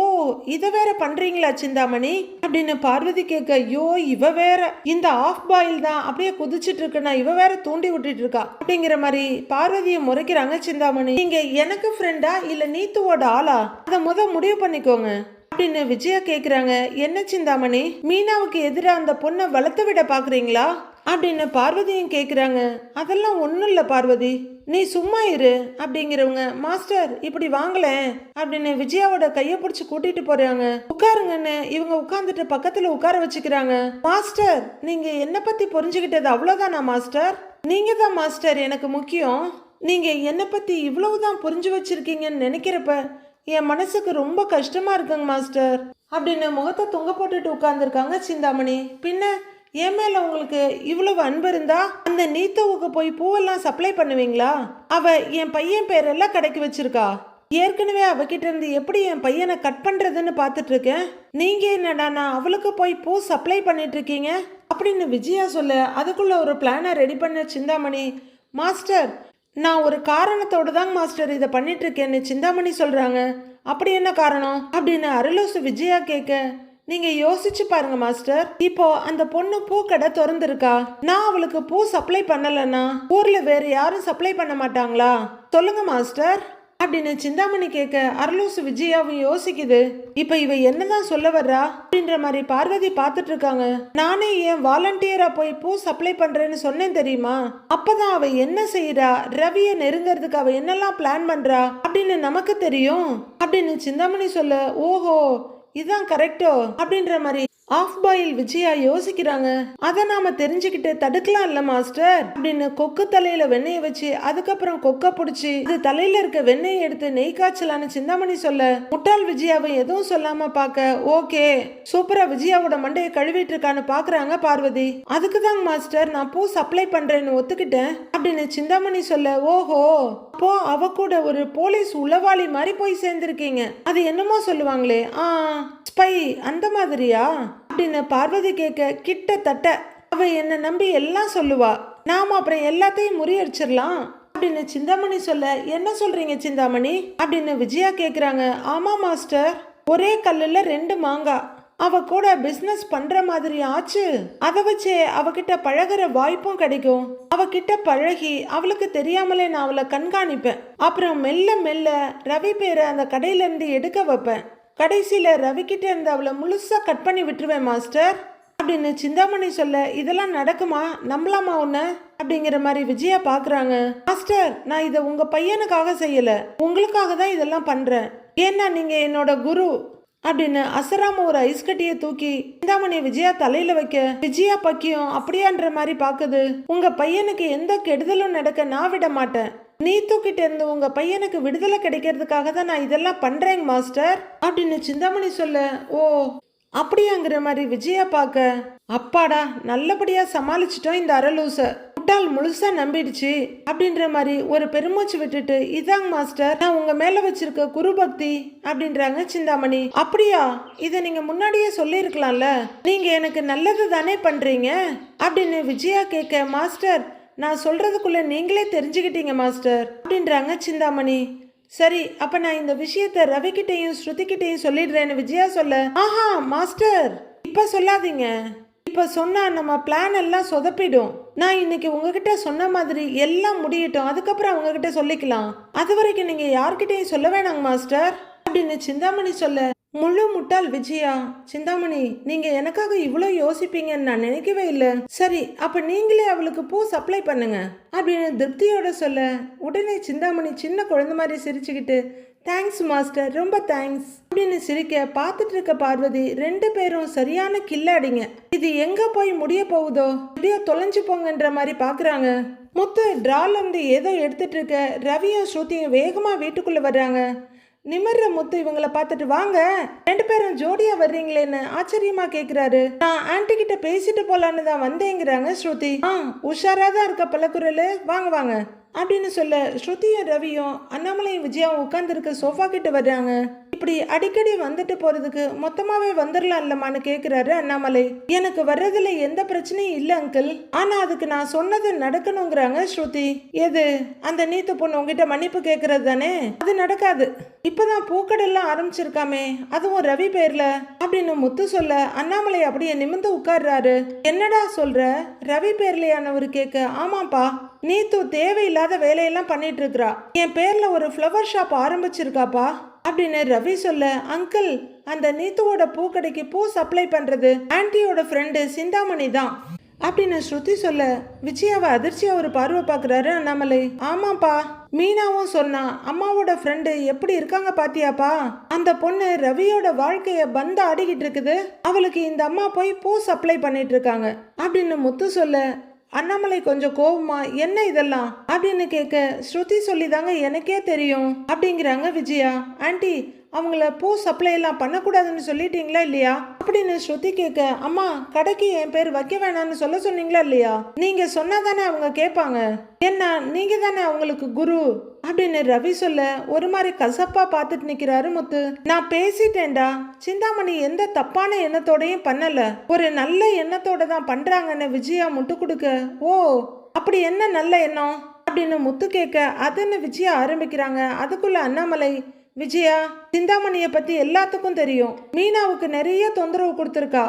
இத வேற பண்றீங்களா சிந்தாமணி அப்படின்னு பார்வதி கேட்க ஐயோ இவ வேற இந்த ஆஃப் பாயில் தான் அப்படியே குதிச்சிட்டு இருக்குன்னா இவ வேற தூண்டி விட்டுட்டு இருக்கா அப்படிங்கிற மாதிரி பார்வதியை முறைக்கிறாங்க சிந்தாமணி. நீங்க எனக்கு ஃப்ரெண்டா இல்ல நீத்துவோட ஆளா அதை முடிவு பண்ணிக்கோங்க அப்படின்னு விஜயா கேக்குறாங்க. என்ன சிந்தாமணி மீனாவுக்கு எதிராக அந்த பொண்ணை வளர்த்து விட பாக்குறீங்களா அப்படின்னு பார்வதியும் கேக்குறாங்க. அதெல்லாம் ஒன்றும் இல்லை பார்வதி நீ சும்மா இரு அப்படிங்கிறவங்க மாஸ்டர் இப்படி வாங்கலேன் அப்படின்னு விஜயாவோட கையை பிடிச்சி கூட்டிட்டு போறாங்க. உட்காருங்கன்னு இவங்க உட்கார்ந்துட்டு பக்கத்துல உட்கார வச்சுக்கிறாங்க. மாஸ்டர் நீங்க என்ன பத்தி புரிஞ்சுக்கிட்டது அவ்வளவுதானா மாஸ்டர்? நீங்க தான் மாஸ்டர் எனக்கு முக்கியம். நீங்க என்னை பத்தி இவ்வளவுதான் புரிஞ்சு வச்சிருக்கீங்கன்னு நினைக்கிறப்ப என் மனசுக்கு ரொம்ப கஷ்டமா இருக்குங்க மாஸ்டர் அப்படின்னு முகத்தை தொங்க போட்டுட்டு உட்கார்ந்துருக்காங்க சிந்தாமணி. பின்ன என் மேல உங்களுக்கு இவ்வளவு அன்பு இருந்தா அந்த நீத்துவுக்கு போய் பூவெல்லாம் சப்ளை பண்ணுவீங்களா? அவ என் பையன் பேரெல்லாம் கடைக்கு வச்சிருக்கா. ஏற்கனவே அவகிட்ட இருந்து எப்படி என் பையனை கட் பண்றதுன்னு பார்த்துட்டு இருக்கேன். நீங்க என்னடா நான் அவளுக்கு போய் பூ சப்ளை பண்ணிட்டு இருக்கீங்க அப்படின்னு விஜயா சொல்ல அதுக்குள்ள ஒரு பிளானை ரெடி பண்ண சிந்தாமணி மாஸ்டர் நான் ஒரு காரணத்தோடு தாங்க மாஸ்டர் இதை பண்ணிட்டு இருக்கேன்னு சிந்தாமணி சொல்றாங்க. அப்படி என்ன காரணம் அப்படின்னு அருளோசு விஜயா கேட்க நீங்க யோசிச்சு பாருங்க மாஸ்டர், இப்போ அந்த பொண்ணு பூக்கடை திறந்துருக்கா, நான் அவளுக்கு பூ சப்ளை பண்ணலன்னா ஊர்ல வேற யாரும் சப்ளை பண்ண மாட்டாங்களா சொல்லுங்க மாஸ்டர் அப்படின்னு சிந்தாமணி கேட்க அருளோசு விஜயாவும் யோசிக்குது. இப்ப இவ என்னதான் சொல்ல வர்றா அப்படின்ற மாதிரி பார்வதி பார்த்துட்டு இருக்காங்க. நானே ஏன் வாலண்டியரா போய் பூ சப்ளை பண்றேன்னு சொன்னேன் தெரியுமா? அப்பதான் அவ என்ன செய்யறா, ரவிய நெருங்கிறதுக்கு அவ என்னெல்லாம் பிளான் பண்றா அப்படின்னு நமக்கு தெரியும் அப்படின்னு சிந்தாமணி சொல்ல ஓஹோ இதுதான் கரெக்டோ அப்படின்ற மாதிரி ஆஃப் பாயில் விஜயா யோசிக்கிறாங்க. அதை நாம தெரிஞ்சுக்கிட்டு தடுக்கலாம் இல்ல மாஸ்டர் அப்படின்னு கொக்கு தலையில வெண்ணெயை வச்சு அதுக்கப்புறம் கொக்க பிடிச்சி அது தலையில இருக்க வெண்ணெயை எடுத்து நெய் காய்ச்சலான்னு சிந்தாமணி சொல்ல முட்டாள் விஜயாவை எதுவும் சொல்லாம பாக்க ஓகே சூப்பரா விஜயாவோட மண்டையை கழுவிட்டு இருக்கான்னு பாக்குறாங்க பார்வதி. அதுக்குதாங்க மாஸ்டர் நான் பூ சப்ளை பண்றேன்னு ஒத்துக்கிட்டேன் அப்படின்னு சிந்தாமணி சொல்ல ஓஹோ அப்போ அவ கூட ஒரு போலீஸ் உளவாளி மாதிரி போய் சேர்ந்திருக்கீங்க. அது என்னமோ சொல்லுவாங்களே ஸ்பை அந்த மாதிரியா அப்படின்னு பார்வதி கேட்க, கிட்டத்தட்ட அவ என்ன நம்பி எல்லாம் சொல்லுவா, நாம அப்புறம் எல்லாத்தையும் முறியடிச்சிடலாம் அப்படின்னு சிந்தாமணி சொல்ல, என்ன சொல்றீங்க சிந்தாமணி அப்படின்னு விஜயா கேக்குறாங்க. ஆமா மாஸ்டர், ஒரே கல்லுல 2 மாங்காய். அவ கூட பிசினஸ் பண்ற மாதிரி ஆச்சு. அதை வச்சே அவகிட்ட பழகுற வாய்ப்பும் கிடைக்கும். அவகிட்ட பழகி அவளுக்கு தெரியாமலே நான் அவளை கண்காணிப்பேன். அப்புறம் மெல்ல மெல்ல ரவி பேரை அந்த கடையில இருந்து எடுக்க வைப்பேன். கடைசியில ரவி கிட்ட இருந்து அவளை முழுசா கட் பண்ணி விட்டுருவேன் மாஸ்டர் அப்படின்னு சிந்தாமணி சொல்ல, இதெல்லாம் நடக்குமா, நம்பலாமா உன்ன அப்படிங்கிற மாதிரி விஜயா பாக்குறாங்க. மாஸ்டர், நான் இதை உங்க பையனுக்காக செய்யல, உங்களுக்காக தான் இதெல்லாம் பண்றேன். ஏன்னா நீங்க என்னோட குரு அப்படின்னு அசராம ஒரு ஐஸ் கட்டியை தூக்கி சிந்தாமணி விஜயா தலையில வைக்க, விஜயா பக்கியும் அப்படியான்ற மாதிரி பாக்குது. உங்க பையனுக்கு எந்த கெடுதலும் நடக்க நான் விட மாட்டேன். நீ தூக்கிட்டு இருந்து உங்க பையனுக்கு விடுதலை கிடைக்கிறதுக்காக தான் நான் இதெல்லாம் பண்றேங்க மாஸ்டர் அப்படின்னு சிந்தாமணி சொல்ல, ஓ அப்படியாங்கிற மாதிரி விஜயா பார்க்க, அப்பாடா நல்லபடியா சமாளிச்சிட்டோம் இந்த அரலூச, முட்டாள் முழுசா நம்பிடுச்சு அப்படின்ற மாதிரி ஒரு பெருமூச்சு விட்டுட்டு, இதாங்க மாஸ்டர் நான் உங்க மேல வச்சிருக்க குரு பக்தி அப்படின்றாங்க சிந்தாமணி. அப்படியா, இதை நீங்க முன்னாடியே சொல்லியிருக்கலாம்ல, நீங்க எனக்கு நல்லது தானே பண்றீங்க அப்படின்னு விஜயா கேட்க, மாஸ்டர் நான் சொல்றதுக்குள்ள நீங்களே தெரிஞ்சுக்கிட்டீங்க மாஸ்டர் அப்படின்றாங்க சிந்தாமணி. சரி, அப்ப நான் இந்த விஷயத்த ரவிக்கிட்டையும் ஸ்ருதிக்கிட்டையும் சொல்லிடுறேன்னு விஜயா சொல்ல, ஆஹா மாஸ்டர் இப்ப சொல்லாதீங்க, இப்ப சொன்னா நம்ம பிளான் எல்லாம் சொதப்பிடும். நான் இன்னைக்கு உங்ககிட்ட சொன்ன மாதிரி எல்லாம் முடியட்டும், அதுக்கப்புறம் உங்ககிட்ட சொல்லிக்கலாம். அது வரைக்கும் நீங்க யார்கிட்டையும் சொல்ல வேணாங்க மாஸ்டர் அப்படின்னு சிந்தாமணி சொல்ல, முழு முட்டாள் விஜயா, சிந்தாமணி நீங்க எனக்காக இவ்வளோ யோசிப்பீங்கன்னு நான் நினைக்கவே இல்லை. சரி, அப்ப நீங்களே அவளுக்கு பூ சப்ளை பண்ணுங்க அப்படின்னு திருப்தியோட சொல்ல, உடனே சிந்தாமணி சின்ன குழந்தை மாதிரி சிரிச்சுக்கிட்டு, தேங்க்ஸ் மாஸ்டர், ரொம்ப தேங்க்ஸ் அப்படின்னு சிரிக்க, பார்த்துட்டு இருக்க பார்வதி 2 பேரும் சரியான கில்லாடிங்க. இது எங்க போய் முடிய போகுதோ, எப்படியோ தொலைஞ்சு போங்கன்ற மாதிரி பாக்குறாங்க. முத்து டிரால இருந்து ஏதோ எடுத்துட்டு இருக்க ரவியும் ஸ்ருதியும் வேகமா வீட்டுக்குள்ள வர்றாங்க. நிமிர்ற முத்து இவங்களை பார்த்துட்டு, வாங்க 2 பேரும் ஜோடியா வர்றீங்களேன்னு ஆச்சரியமா கேக்குறாரு. நான் ஆன்டி கிட்ட பேசிட்டு போலான்னு தான் வந்தேங்கிறாங்க ஸ்ருதி. உஷாராதான் இருக்க பலக்குரல், வாங்க வாங்க அப்படின்னு சொல்ல, ஸ்ருதியும் ரவியும் அண்ணாமலையும் விஜயாவும் உட்கார்ந்துருக்க சோஃபா கிட்ட வர்றாங்க. இப்படி அடிக்கடி வந்துட்டு போறதுக்கு மொத்தமாவே வந்துடலாம் இல்லம்மான்னு கேக்குறாரு அண்ணாமலை. எனக்கு வர்றதுல எந்த பிரச்சனையும் இல்ல அங்கிள், ஆனா அதுக்கு நான் சொன்னது நடக்கணுங்கிறாங்க ஸ்ருதி. எது, அந்த நீத்து பொண்ணு உங்ககிட்ட மன்னிப்பு கேக்குறது தானே, அது நடக்காது. இப்பதான் பூக்கடெல்லாம் ஆரம்பிச்சிருக்காமே, அதுவும் ரவி பேர்ல அப்படின்னு முத்து சொல்ல, அண்ணாமலை அப்படியே நிமிர்ந்து உட்கார்றாரு. என்னடா சொல்ற, ரவி பேர்லையானவர் கேட்க, ஆமாப்பா நீத்து தேவையில்லாத வேலையெல்லாம் பண்ணிட்டு இருக்கிறா, என் பேர்ல ஒரு ஃப்ளவர் ஷாப் ஆரம்பிச்சிருக்காப்பா அப்படின்னு ரவி சொல்ல, அங்கிள் அந்த நீத்துவோட பூக்கடைக்கு பூ சப்ளை பண்றது ஆன்டியோட ஃப்ரெண்டு சிந்தாமணி தான் அப்படின்னு ஸ்ருதி சொல்ல, விஜயாவை அதிர்ச்சியா ஒரு பார்வை பார்க்குறாரு அண்ணாமலை. ஆமாப்பா, மீனாவும் சொன்னா, அம்மாவோட ஃப்ரெண்டு எப்படி இருக்காங்க பாத்தியாப்பா, அந்த பொண்ணு ரவியோட வாழ்க்கைய பந்த ஆடிக்கிட்டு இருக்குது, அவளுக்கு இந்த அம்மா போய் பூ சப்ளை பண்ணிட்டு இருக்காங்க அப்படின்னு முத்து சொல்ல, அண்ணாமலை கொஞ்சம் கோவமா, என்ன இதெல்லாம் அப்படின்னு கேட்க, ஸ்ருதி சொல்லிதாங்க எனக்கே தெரியும் அப்படிங்கிறாங்க விஜயா. ஆன்டி அவங்கள பூ சப்ளை எல்லாம் பண்ணக்கூடாதுன்னு சொல்லிட்டீங்களா இல்லையா அப்படின்னு ஸ்ருதி கேட்க, அம்மா கடைக்கு என் பேர் வைக்க வேணாம்னு சொல்ல சொன்னீங்களா இல்லையா, நீங்க சொன்னாதானே அவங்க கேட்பாங்க, என்ன நீங்க தானே அவங்களுக்கு குரு அப்படின்னு ரவி சொல்ல, ஒரு மாதிரி கசப்பா பார்த்துட்டு நிக்கிறாரு முத்து. நான் பேசிட்டேன்டா, சிந்தாமணி எந்த தப்பான எண்ணத்தோடையும் பண்ணல, ஒரு நல்ல எண்ணத்தோட தான் பண்றாங்கன்னு விஜயா முட்டு கொடுக்க, ஓ அப்படி என்ன நல்ல எண்ணம் அப்படின்னு முத்து கேட்க, அதுன்னு விஜயா ஆரம்பிக்கிறாங்க. அதுக்குள்ள அண்ணாமலை, விஜயா சிந்தாமணிய பத்தி எல்லாத்துக்கும் தெரியும், மீனாவுக்கு நிறைய தொந்தரவு கொடுத்துருக்கா,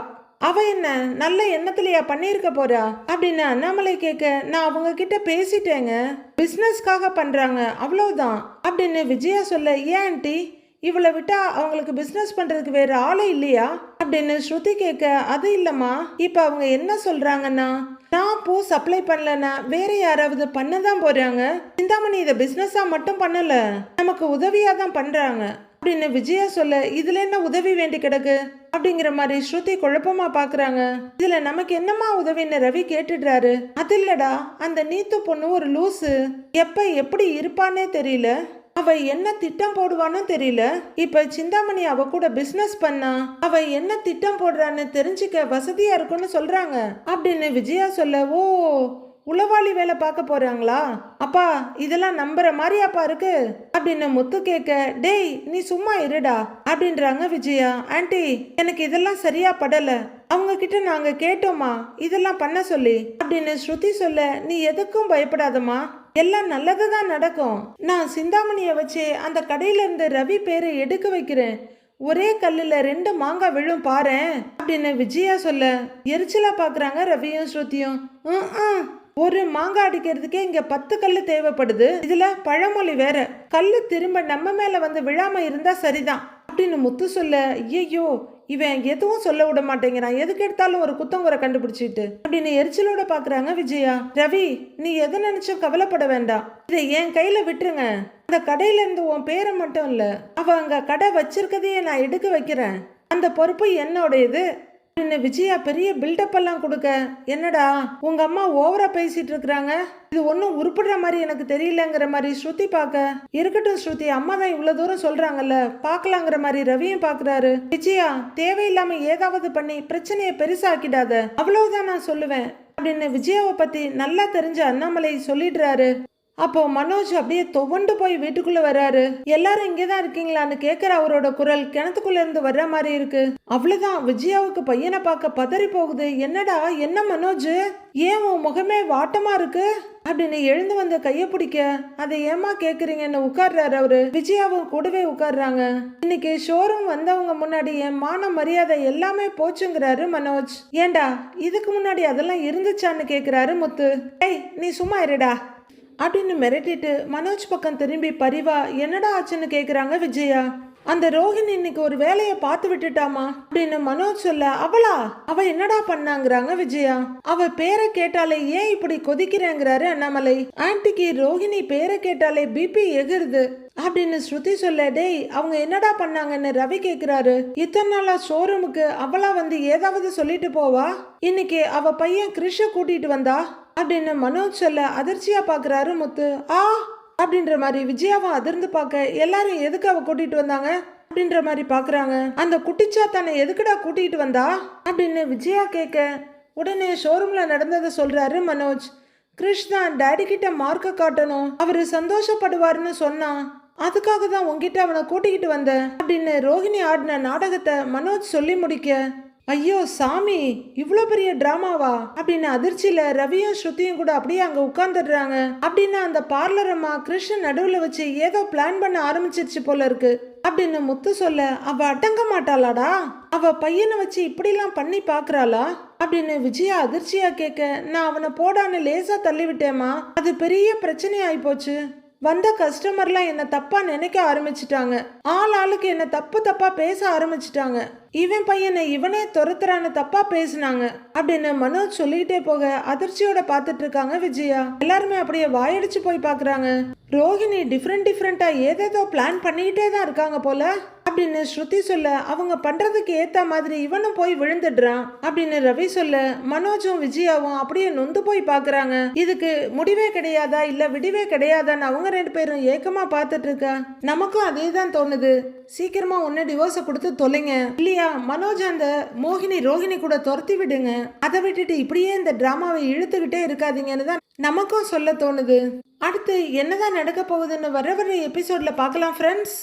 அவ என்ன நல்ல எண்ணத்திலேயா பண்ணியிருக்க போறா அப்படின்னு அண்ணாமலை கேட்க, நான் அவங்க கிட்ட பேசிட்டேங்க, பிசினஸ்க்காக பண்றாங்க அவ்வளவுதான் அப்படின்னு விஜயா சொல்ல, ஏன் ஆன்டி இவளை விட்டா அவங்களுக்கு பிசினஸ் பண்றதுக்கு வேற ஆளே இல்லையா அப்படின்னு ஸ்ருதி கேட்க, அது இல்லம்மா, இப்ப அவங்க என்ன சொல்றாங்கன்னா, நான் பூ சப்ளை பண்ணலன்னா வேற யாராவது பண்ணதான் போறாங்க, சிந்தாமணி இதை பிசினஸா மட்டும் பண்ணல, நமக்கு உதவியா தான் பண்றாங்க அப்படின்னு விஜயா சொல்ல, இதுல என்ன உதவி வேண்டி கிடக்கு அப்படிங்கிற மாதிரி ஸ்ருதி குழப்பமா பாக்குறாங்க. இதுல நமக்கு என்னமா உதவின்னு ரவி கேட்டுடுறாரு. அது இல்லடா, அந்த நீத்து பொண்ணு ஒரு லூசு, எப்ப எப்படி இருப்பானே தெரியல, அவ என்ன திட்டம் போடுவான்னு தெரியல, இப்ப சிந்தாமணி அவ கூட பிசினஸ் பண்ணா அவ என்ன திட்டம் போடுறான்னு தெரிஞ்சுக்க வசதியா இருக்கும்னு சொல்றாங்க அப்படின்னு விஜயா சொல்ல, ஓ உளவாளி வேலை பார்க்க போறாங்களா? அப்பா இதெல்லாம் நம்புற மாதிரியாப்பா இருக்கு அப்படின்னு முத்து கேட்க, டேய் நீ சும்மா இருடா அப்படின்றாங்க விஜயா. ஆன்ட்டி எனக்கு இதெல்லாம் சரியா படல, அவங்க கிட்ட நாங்க கேட்டோமா இதெல்லாம் பண்ண சொல்லி அப்படின்னு ஸ்ருதி சொல்ல, நீ எதுக்கும் பயப்படாதம்மா, எல்லாம் நல்லதுதான் நடக்கும். நான் சிந்தாமணிய வச்சு அந்த கடையில இருந்து ரவி பேரை எடுக்க வைக்கிறேன், ஒரே கல்லுல 2 மாங்காய் விழும் பாரு அப்படின்னு விஜயா சொல்ல, எரிச்சலா பாக்குறாங்க ரவியும் ஸ்ருதியும். ஒரு மாங்காய் அடிக்கிறதுக்கே இங்க 10 கல்லு தேவைப்படுது, இதுல பழமொழி வேற, கல்லு திரும்ப நம்ம மேல வந்து விழாம இருந்தா சரிதான் அப்படின்னு முத்து சொல்ல, ஐயோ இவன் எதுவும் சொல்ல விட மாட்டேங்கிறான், எதுக்கு எடுத்தாலும் ஒரு குத்தங்குறை கண்டுபிடிச்சிட்டு அப்படின்னு எரிச்சலோட பாக்குறாங்க விஜயா. ரவி நீ எதை நினைச்சும் கவலைப்பட வேண்டாம், இதை என் கையில விட்டுருங்க, அந்த கடையில இருந்து உன் பேரை மட்டும் இல்ல அவ அங்க கடை வச்சிருக்கதையே நான் எடுக்க வைக்கிறேன், அந்த பொறுப்பு என்னோடையது அப்படின்னு விஜயா பெரிய பில்டப் எல்லாம் கொடுக்க, என்னடா உங்க அம்மா ஓவரா பேசிட்டு இருக்கிறாங்க, இது ஒன்னும் உருப்படுற மாதிரி எனக்கு தெரியலங்கிற மாதிரி ஸ்ருதி பார்க்க, இருக்கட்டும் ஸ்ருதி அம்மா தான் இவ்வளவு தூரம் சொல்றாங்கல்ல பாக்கலாங்கிற மாதிரி ரவியும் பாக்குறாரு. விஜயா தேவையில்லாம ஏதாவது பண்ணி பிரச்சனையை பெருசாக்கிடாத, அவ்வளவுதான் நான் சொல்லுவேன் அப்படின்னு விஜயாவை பத்தி நல்லா தெரிஞ்ச அண்ணாமலை சொல்லிடுறாரு. அப்போ மனோஜ் அப்படியே துவண்டு போய் வீட்டுக்குள்ள வர்றாரு. எல்லாரும் இங்கதான் இருக்கீங்களான்னு கேக்குற அவரோட குரல் கிணத்துக்குள்ள இருந்து வர்ற மாதிரி இருக்கு. அவ்வளவுதான் விஜயாவுக்கு பையனை பார்க்க பதறி போகுது. என்னடா என்ன மனோஜ், ஏன் உன் முகமே வாட்டமா இருக்கு அப்படின்னு எழுந்து வந்து கைய பிடிக்க, அதை ஏமா கேக்குறீங்கன்னு உட்கார்றாரு அவரு. விஜயாவும் கூடவே உட்கார்றாங்க. இன்னைக்கு ஷோரூம் வந்தவங்க முன்னாடி என் மான மரியாதை எல்லாமே போச்சுங்கிறாரு மனோஜ். ஏண்டா இதுக்கு முன்னாடி அதெல்லாம் இருந்துச்சான்னு கேக்குறாரு முத்து. ஏய் நீ சும்மா இருடா அப்படின்னு மிரட்டிட்டு மனோஜ் பக்கம் திரும்பி பரிவா என்னடா ஆச்சுன்னு கேக்குறாங்க விஜயா. அந்த ரோஹிணி இன்னைக்கு ஒரு வேலையை பார்த்து விட்டுட்டாமா அப்படின்னு மனோஜ் சொல்ல, அவ என்னடா பண்ணாங்கிறாங்க விஜயா. அவ பேரை கேட்டாலே ஏன் இப்படி கொதிக்கிறேங்கிறாரு அண்ணாமலை. ஆன்டிக்கு ரோஹிணி பேரை கேட்டாலே பிபி எகிருது அப்படின்னு ஸ்ருதி சொல்ல, டேய் அவங்க என்னடா பண்ணாங்கன்னு ரவி கேக்குறாரு. இத்தனை நாளா ஷோரூமுக்கு அவளா வந்து ஏதாவது சொல்லிட்டு போவா, இன்னைக்கு அவ பையன் கிருஷ கூட்டிட்டு வந்தா அப்படின்னு மனோஜ் சொல்ல அதிர்ச்சியா பாக்குறாரு முத்து. அப்படின்ற மாதிரி விஜயாவும் அதிர்ந்து பார்க்க, எல்லாரும் எதுக்கு அவ கூட்டிட்டு வந்தாங்க அப்படின்ற மாதிரி பாக்குறாங்க. அந்த குட்டிச்சா தன்னை எதுக்குடா கூட்டிட்டு வந்தா அப்படின்னு விஜயா கேட்க, உடனே ஷோரூம்ல நடந்ததை சொல்றாரு மனோஜ். கிருஷ் தான் டாடி கிட்ட மார்க்க காட்டணும், அவரு சந்தோஷப்படுவாருன்னு சொன்னா, அதுக்காக தான் உங்ககிட்ட அவனை கூட்டிக்கிட்டு வந்த அப்படின்னு ரோஹிணி ஆடின நாடகத்தை மனோஜ் சொல்லி முடிக்க, ஐயோ சாமி இவ்வளோ பெரிய டிராமாவா அப்படின்னு அதிர்ச்சியில ரவியும் ஸ்ருதியும் கூட அப்படியே அங்க உட்கார்ந்துடுறாங்க. அப்படின்னு அந்த பார்லர் அம்மா கிருஷ்ணன் நடுவுல வச்சு ஏதோ பிளான் பண்ண ஆரம்பிச்சிருச்சு போல இருக்கு அப்படின்னு முத்து சொல்ல, அவ அடங்க மாட்டாளாடா, அவ பையனை வச்சு இப்படிலாம் பண்ணி பாக்குறாளா அப்படின்னு விஜயா அதிர்ச்சியா கேட்க, நான் அவனை போடான்னு லேசா தள்ளி விட்டேமா, அது பெரிய பிரச்சனை ஆயி போச்சு, வந்த கஸ்டமர்லாம் என்ன தப்பா நினைக்க ஆரம்பிச்சிட்டாங்க, ஆளுக்கு என்ன தப்பா பேச ஆரம்பிச்சிட்டாங்க, இவன் பையனை இவனே துரத்துறான்னு தப்பா பேசினாங்க அப்படின்னு மனோஜ் சொல்லிக்கிட்டே போக அதிர்ச்சியோட பார்த்துட்டு இருக்காங்க விஜயா. எல்லாருமே அப்படியே வாயடிச்சு போய் பாக்குறாங்க. ரோஹிணி டிஃப்ரெண்டா ஏதேதோ பிளான் பண்ணிக்கிட்டே தான் இருக்காங்க போல அப்படின்னு ஸ்ருதி சொல்ல, அவங்க பண்றதுக்கு ஏத்த மாதிரி இவனும் போய் விழுந்துடுறான் அப்படின்னு ரவி சொல்ல, மனோஜும் விஜயாவும் அப்படியே நொந்து போய் பாக்குறாங்க. இதுக்கு முடிவே கிடையாதா இல்ல விடிவே கிடையாதான்னு அவங்க 2 பேரும் ஏக்கமா பார்த்துட்டு இருக்க. நமக்கும் அதே தான் தோணுது, சீக்கிரமா ஒன்னு டிவோர்ஸ கொடுத்து தொலைங்க, இல்லையா மனோஜ் அந்த ரோஹிணி கூட துரத்தி விடுங்க, அதை விட்டுட்டு இப்படியே இந்த டிராமாவை இழுத்துக்கிட்டே இருக்காதீங்கன்னு தான் நமக்கும் சொல்ல தோணுது. அடுத்து என்னதான் நடக்க போகுதுன்னு வர எபிசோட்ல பார்க்கலாம் ஃப்ரெண்ட்ஸ்.